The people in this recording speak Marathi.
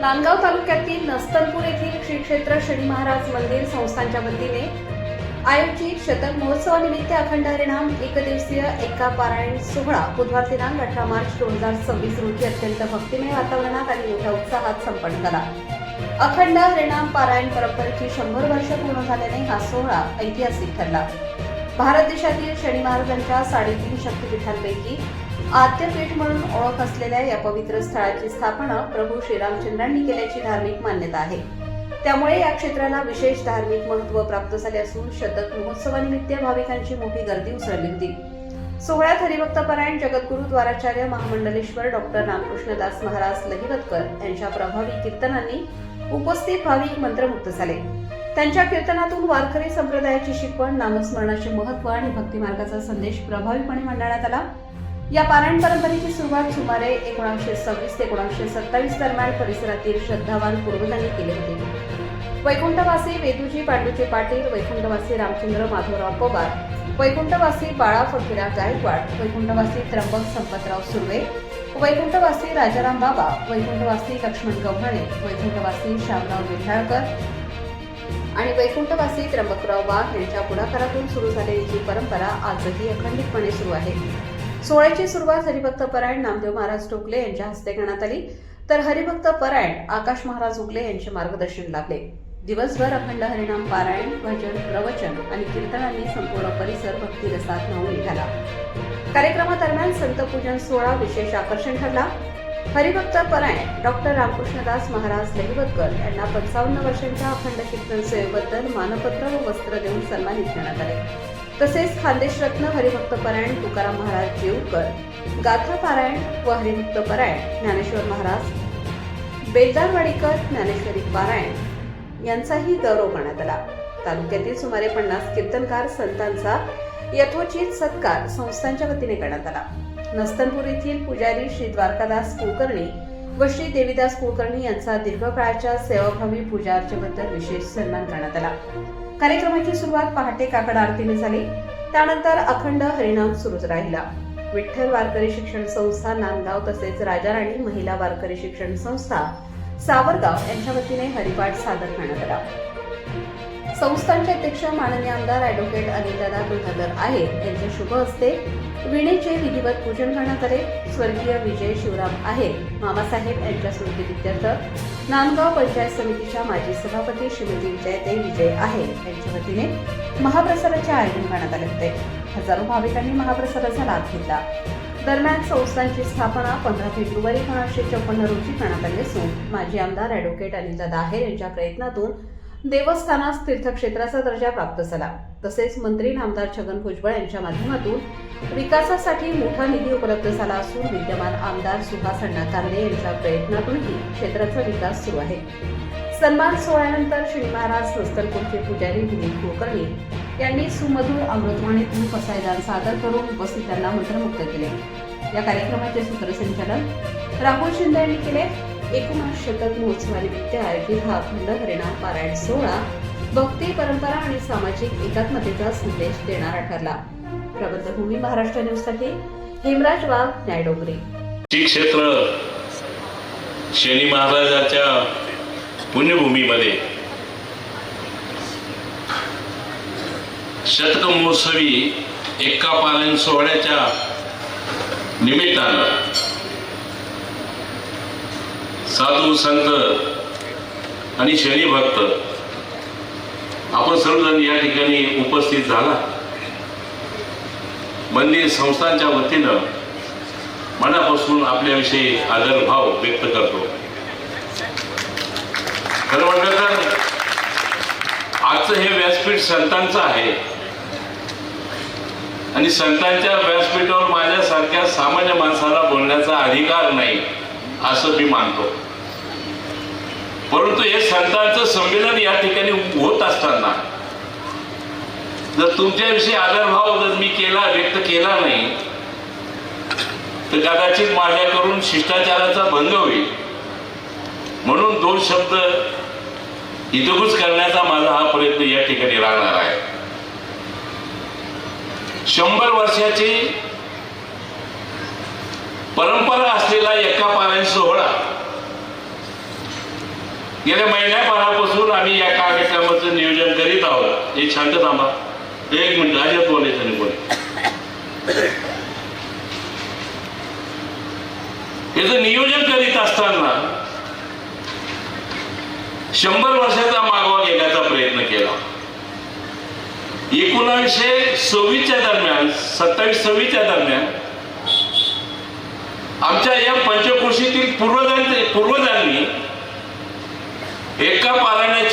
नांदगाव तालुक्यातील नस्तनपूर येथील श्री क्षेत्र शनी महाराज मंदिर संस्थानच्या वतीने आयोजित शतक महोत्सवानिमित्त अखंड हरिनाम एकदिवसीय एका पारायण सोहळा बुधवार दिनांक 18 मार्च 2026 रोजी अत्यंत भक्तिमय वातावरणात आणि मोठ्या उत्साहात संपन्न झाला। अखंड हरिनाम पारायण परंपरेची 100 वर्ष पूर्ण झाल्याने हा सोहळा ऐतिहासिक ठरला। भारत देशातील शनी महाराजांच्या 3.5 शक्तिपीठांपैकी आद्यपीठ म्हणून ओळख असलेल्या या पवित्र स्थळाची स्थापना प्रभू श्रीरामचंद्रांनी केल्याची धार्मिक मान्यता आहे। त्यामुळे या क्षेत्राला विशेष धार्मिक महत्त्व प्राप्त झाले असून शतक महोत्सवानिमित्त भाविकांची मोठी गर्दी उसळली होती। सोहळ्यात हरिभक्त परायण जगद्गुरु द्वाराचार्य महामंडलेश्वर डॉक्टर रामकृष्णदास महाराज लहिवतकर यांच्या प्रभावी कीर्तनांनी उपस्थित भाविक मंत्रमुग्ध झाले। त्यांच्या कीर्तनातून वारकरी संप्रदायाची शिकवण, नामस्मरणाचे महत्त्व आणि भक्तिमार्गाचा संदेश प्रभावीपणे मांडण्यात आला। या पारायण परंपरेची सुरुवात सुमारे 1926 ते 1927 दरम्यान परिसरातील श्रद्धावान पूर्वजांनी केली होती। वैकुंठवासी वेदूजी पांडुजी पाटील, वैकुंठवासी रामचंद्र माधवराव पवार, वैकुंठवासी बाळा फकीरराव गायकवाड, वैकुंठवासी त्र्यंबक संपतराव सुर्वे, वैकुंठवासी राजाराम बाबा, वैकुंठवासी लक्ष्मण गव्हाणे, वैकुंठवासी श्यामराव विठाळकर आणि वैकुंठवासी त्र्यंबकराव वाघ यांच्या पुढाकारातून सुरू झालेली ही परंपरा आजही अखंडितपणे सुरू आहे। सोहळ्याची सुरुवात हरिभक्त परायण नामदेव महाराज टोकले यांच्या हस्ते करण्यात आली, तर हरिभक्त परायण आकाश महाराज उगले यांचे मार्गदर्शन लाभले। दिवसभर अखंड हरिनाम पारायण, भजन, प्रवचन आणि कीर्तनांनी संपूर्ण परिसर भक्तिरसात न्हाऊन निघाला। कार्यक्रमादरम्यान संत पूजन सोहळा विशेष आकर्षण ठरला। हरिभक्त परायण डॉक्टर रामकृष्णदास महाराज लहिवतकर यांना 55 वर्षांच्या अखंड कीर्तन सेवेबद्दल मानपत्र व वस्त्र देऊन सन्मानित करण्यात आले। तसेच खानदेश रत्न हरिभक्त परायण तुकाराम महाराज जेऊरकर, गाथा पारायण व हरिभक्त परायण ज्ञानेश्वर महाराज बेलदारवाडीकर ज्ञानेश्वरी पारायण यांचाही गौरव करण्यात आला। तालुक्यातील सुमारे 50 कीर्तनकार संतांचा यथोचित सत्कार संस्थांच्या वतीने करण्यात आला। नस्तनपूर येथील पुजारी श्री द्वारकादास कुलकर्णी व श्री देवीदास कुलकर्णी यांचा दीर्घकाळाच्या सेवाभावी पूजा अर्चेबद्दल विशेष सन्मान करण्यात आला। कार्यक्रमाची सुरुवात पहाटे काकड आरतीने झाली, त्यानंतर अखंड हरिनाम सुरूच राहिला। विठ्ठल वारकरी शिक्षण संस्था नांदगाव तसेच राजाराणी महिला वारकरी शिक्षण संस्था सावरगाव यांच्या वतीने हरिपाठ सादर करण्यात आला। संस्थांचे अध्यक्ष माननीय आमदार ॲडव्होकेट अनिलदादा गुलहदर आहेर यांच्या शुभ हस्ते वीणेचे विधिवत पूजन करण्यात आले। स्वर्गीय विजय शिवराम आहेर मामासाहेब यांच्या स्मृतिप्रित्यर्थ नांदगाव पंचायत समितीच्या माजी सभापती श्रीमती विजयताई विजय आहेर यांच्या वतीने महाप्रसादाचे आयोजन करण्यात आले होते। हजारो भाविकांनी महाप्रसादाचा लाभ घेतला। दरम्यान संस्थांची स्थापना 15 फेब्रुवारी 1954 रोजी करण्यात आली असून माजी आमदार ॲडव्होकेट अनिलदादा आहेर यांच्या प्रयत्नातून देवस्थानास तीर्थक्षेत्राचा दर्जा प्राप्त झाला। तसेच मंत्री नामदार छगन भुजबळ यांच्या माध्यमातून विकासासाठी मोठा निधी उपलब्ध झाला असून विद्यमान आमदार सुहास अण्णा कांदे यांच्या प्रयत्नातूनही क्षेत्राचा विकास सुरू आहे। सन्मान सोहळ्यानंतर श्री महाराज नस्तनपूरचे पुजारी दिलीप कुलकर्णी यांनी सुमधुर अमृतवाणीतून पसायदान सादर करून उपस्थितांना मंत्रमुग्ध केले। या कार्यक्रमाचे सूत्रसंचालन राहुल शिंदे यांनी केले। एकूणच शतक महोत्सवानिमित्त आयोजित हा अखंड हरिनाम पारायण सोहळा भक्ती, परंपरा आणि सामाजिक एकात्मतेचा संदेश देणारा ठरला। प्रबंधभूमी महाराष्ट्र न्यूजसाठी हेमराज वाघ, न्यायडोंगरी। श्री क्षेत्र शनी महाराजाच्या पुण्यभूमीमध्ये शतक महोत्सवी एका पारायण सोहळ्याच्या निमित्तानं साधू संत आणि शनी भक्त आपण सर्वजण या ठिकाणी उपस्थित झाला। मंदिर संस्थांच्या वतीनं मनापासून आपल्याविषयी आदरभाव व्यक्त करतो। खरं म्हटलं तर आजचं हे व्यासपीठ संतांचं आहे आणि संतांच्या व्यासपीठावर माझ्यासारख्या सामान्य माणसाला बोलण्याचा अधिकार नाही असं मी मानतो। परंतु हे संतांचं संमेलन या ठिकाणी होत असताना जर तुमच्याविषयी आदरभाव जर मी व्यक्त केला नाही तर कदाचित माझ्याकडून शिष्टाचाराचा भंग होईल। म्हणून 2 शब्द हितगुज करण्याचा माझा हा प्रयत्न या ठिकाणी राहणार आहे। 100 वर्षाची परंपरा असलेला एका पारायण सोहळा गेल्या महिन्याभरापासून आम्ही या कार्यक्रमाचं नियोजन करीत आहोत. एक शांत थांबा, एक मिनिट, अजिबात बोलायचं नाही. याचं नियोजन करीत असताना 100 वर्षाचा मागोवा घेण्याचा प्रयत्न केला. 1926च्या दरम्यान, 27-26च्या दरम्यान आमच्या या पंचक्रोशीतील पूर्वजांनी एका पारायणाची